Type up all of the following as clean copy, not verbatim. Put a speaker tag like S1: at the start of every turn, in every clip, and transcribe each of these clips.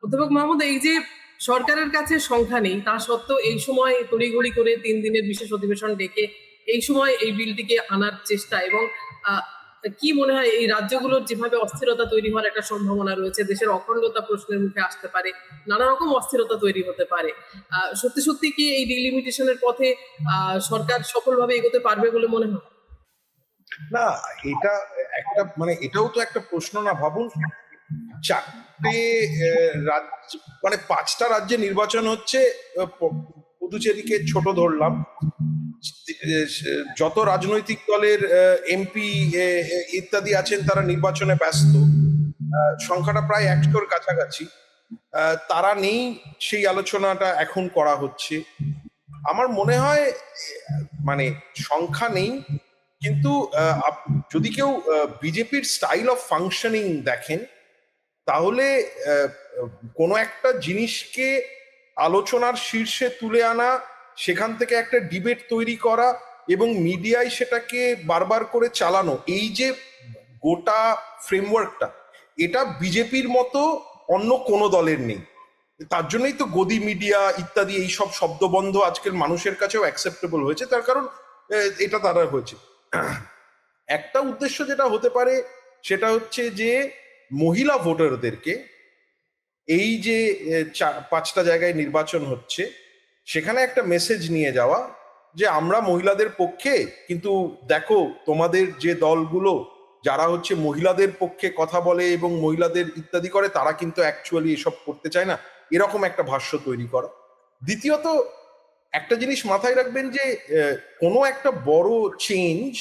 S1: অধ্যাপক মাহমুদ, এই যে সরকারের কাছে সংখ্যা নেই, তা সত্ত্বেও এই সময় তড়িঘড়ি করে 3 দিনের বিশেষ অধিবেশন ডেকে এই সময় এই বিলটিকে আনার চেষ্টা, এবং কি মনে হয় এই রাজ্যগুলোর যেভাবে অস্থিরতা তৈরি হওয়ার একটা সম্ভাবনা রয়েছে, দেশের অখণ্ডতা প্রশ্নের মুখে আসতে পারে, নানা রকম অস্থিরতা তৈরি হতে পারে, সত্যি সত্যি কি এই ডিলিমিটেশনের পথে সরকার সফলভাবে এগোতে পারবে বলে মনে হয়?
S2: না, এটা একটা মানে এটাও তো একটা প্রশ্ন না। ভাবুন, 4টে রাজ্য মানে 5টা রাজ্যে নির্বাচন হচ্ছে। পুদুচেরিকে ছোট ধরলাম, যত রাজনৈতিক দলের এমপি ইত্যাদি আছেন তারা নির্বাচনে ব্যস্ত। সংখ্যাটা প্রায় 100-র কাছাকাছি। তারা নেই, সেই আলোচনাটা এখন করা হচ্ছে। আমার মনে হয় মানে সংখ্যা নেই, কিন্তু যদি কেউ বিজেপির স্টাইল অফ ফাংশনিং দেখেন, তাহলে কোনো একটা জিনিসকে আলোচনার শীর্ষে তুলে আনা, সেখান থেকে একটা ডিবেট তৈরি করা এবং মিডিয়ায় সেটাকে বারবার করে চালানো, এই যে গোটা ফ্রেমওয়ার্কটা, এটা বিজেপির মতো অন্য কোনো দলের নেই। তার জন্যই তো গদি মিডিয়া ইত্যাদি এইসব শব্দবন্ধ আজকের মানুষের কাছেও অ্যাকসেপ্টেবল হয়েছে, তার কারণ এটা তারা হয়েছে। একটা উদ্দেশ্য যেটা হতে পারে সেটা হচ্ছে যে মহিলা ভোটারদেরকে, এই যে 5টা জায়গায় নির্বাচন হচ্ছে সেখানে একটা মেসেজ নিয়ে যাওয়া যে আমরা মহিলাদের পক্ষে, কিন্তু দেখো তোমাদের যে দলগুলো যারা হচ্ছে মহিলাদের পক্ষে কথা বলে এবং মহিলাদের ইত্যাদি করে, তারা কিন্তু অ্যাকচুয়ালি এসব করতে চায় না, এরকম একটা ভাষ্য তৈরি করা। দ্বিতীয়ত, একটা জিনিস মাথায় রাখবেন যে কোনো একটা বড় চেঞ্জ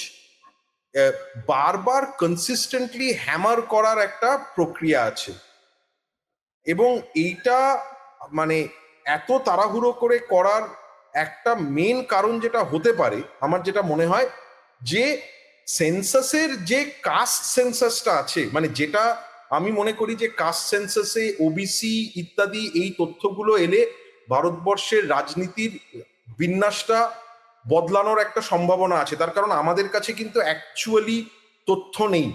S2: বারবার কনসিস্টেন্টলি হ্যামার করার একটা প্রক্রিয়া আছে, এবং এইটা মানে এত তাড়াহুড়ো করে করার একটা মেন কারণ যেটা হতে পারে, আমার যেটা মনে হয়, যে সেন্সাসের যে কাস্ট সেন্সাসটা আছে, মানে যেটা আমি মনে করি যে কাস্ট সেন্সাসে ওবিসি ইত্যাদি এই তথ্যগুলো এলে ভারতবর্ষের রাজনীতির বিন্যাসটা বদলানোর একটা সম্ভাবনা আছে। তার কারণ আমাদের কাছে কিন্তু অ্যাকচুয়ালি তথ্য নেই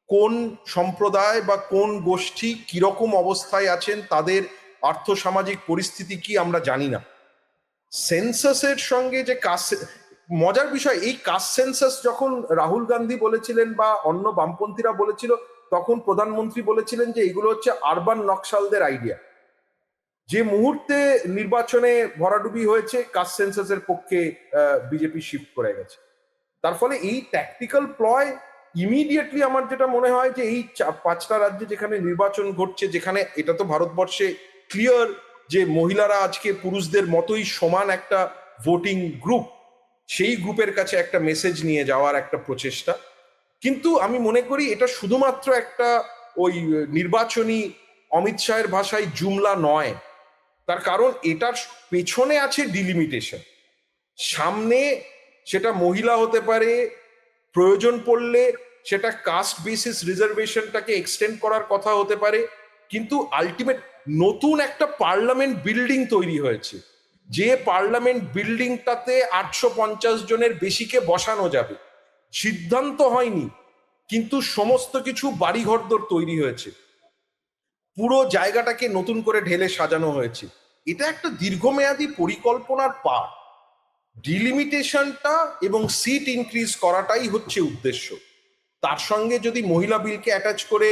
S2: কোন সম্প্রদায় বা কোন গোষ্ঠী কিরকম অবস্থায় আছেন, তাদের আর্থসামাজিক পরিস্থিতি কি আমরা জানি না। সেন্সাসের সঙ্গে যে কাস্ট, মজার বিষয়, এই কাস্ট সেন্সাস যখন রাহুল গান্ধী বলেছিলেন বা অন্য বামপন্থীরা বলেছিল, তখন প্রধানমন্ত্রী বলেছিলেন যে এগুলো হচ্ছে আরবান নকশালদের আইডিয়া। যে মুহূর্তে নির্বাচনে ভরাডুবি হয়েছে, কাস্ট সেন্সাসের পক্ষে বিজেপি শিফট করে গেছে। তার ফলে এই ট্যাকটিক্যাল প্লয় ইমিডিয়েটলি আমার যেটা মনে হয় যে এই 5টা রাজ্যে যেখানে নির্বাচন ঘটছে, যেখানে এটা তো ভারতবর্ষে ক্লিয়ার যে মহিলারা আজকে পুরুষদের মতোই সমান একটা ভোটিং গ্রুপ, সেই গ্রুপের কাছে একটা মেসেজ নিয়ে যাওয়ার একটা প্রচেষ্টা। কিন্তু আমি মনে করি এটা শুধুমাত্র একটা ওই নির্বাচনী অমিত শাহের ভাষায় জুমলা নয়। তার কারণ এটার পেছনে আছে ডিলিমিটেশন। সামনে সেটা মহিলা হতে পারে, প্রয়োজন পড়লে সেটা কাস্ট বেসিস রিজার্ভেশনটাকে এক্সটেন্ড করার কথা হতে পারে, কিন্তু আলটিমেট নতুন একটা পার্লামেন্ট বিল্ডিং তৈরি হয়েছে, যে পার্লামেন্ট বিল্ডিংটাতে 850 জনের বেশিকে বসানো যাবে। সিদ্ধান্ত হয়নি, কিন্তু সমস্ত কিছু বাড়িঘরদোর তৈরি হয়েছে, পুরো জায়গাটাকে নতুন করে ঢেলে সাজানো হয়েছে। এটা একটা দীর্ঘমেয়াদী পরিকল্পনার পার্ট। ডিলিমিটেশনটা এবং সিট ইনক্রিজ করাটাই হচ্ছে উদ্দেশ্য। তার সঙ্গে যদি মহিলা বিলকে অ্যাটাচ করে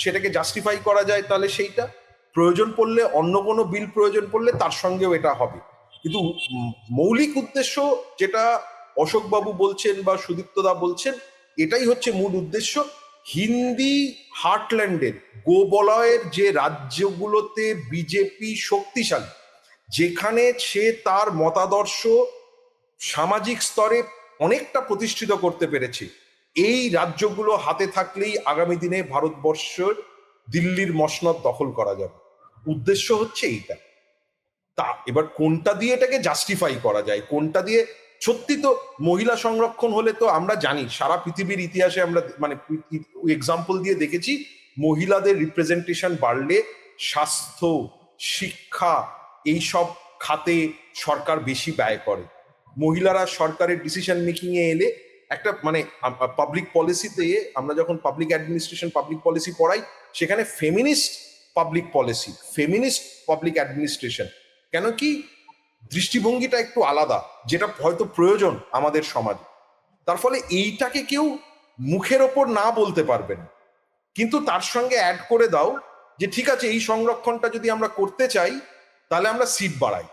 S2: সেটাকে জাস্টিফাই করা যায়, তাহলে সেইটা প্রয়োজন পড়লে, অন্য কোনো বিল প্রয়োজন পড়লে তার সঙ্গেও এটা হবে। কিন্তু মৌলিক উদ্দেশ্য যেটা অশোকবাবু বলছেন বা সুদীপ্তদা বলছেন, এটাই হচ্ছে মূল উদ্দেশ্য। হিন্দি হার্টল্যান্ডের গোবলয়ের যে রাজ্যগুলোতে বিজেপি শক্তিশালী, যেখানে সে তার মতাদর্শ সামাজিক স্তরে অনেকটা প্রতিষ্ঠিত করতে পেরেছে, এই রাজ্যগুলো হাতে থাকলেই আগামী দিনে ভারতবর্ষের দিল্লির মসনদ দখল করা যাবে। উদ্দেশ্য হচ্ছে এইটা। তা এবার কোনটা দিয়ে এটাকে জাস্টিফাই করা যায়, কোনটা দিয়ে সত্যি, তো মহিলা সংরক্ষণ হলে তো আমরা জানি সারা পৃথিবীর ইতিহাসে আমরা মানে এক্সাম্পল দিয়ে দেখেছি, মহিলাদের রিপ্রেজেন্টেশন বাড়লে স্বাস্থ্য, শিক্ষা, এইসব খাতে সরকার বেশি ব্যয় করে। মহিলারা সরকারের ডিসিশন মেকিং এ এলে একটা মানে পাবলিক পলিসিতে, আমরা যখন পাবলিক অ্যাডমিনিস্ট্রেশন পাবলিক পলিসি পড়াই, সেখানে feminist public policy, feminist public administration. কেন কি দৃষ্টিভঙ্গিটা একটু আলাদা, যেটা হয়তো প্রয়োজন আমাদের সমাজে। তার ফলে এইটাকে কেউ মুখের ওপর না বলতে পারবে না, কিন্তু তার সঙ্গে অ্যাড করে দাও যে ঠিক আছে এই সংরক্ষণটা যদি আমরা করতে চাই তাহলে আমরা সিট বাড়াই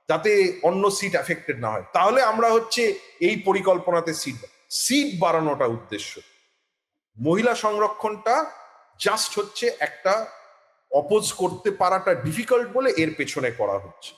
S2: যাতে অন্য সিট অ্যাফেক্টেড না হয়, তাহলে আমরা হচ্ছে এই পরিকল্পনাতে সিট বাড়ানোটা উদ্দেশ্য। মহিলা সংরক্ষণটা জাস্ট হচ্ছে একটা অপোজ করতে পারাটা ডিফিকাল্ট বলে এর পেছনে করা হচ্ছে।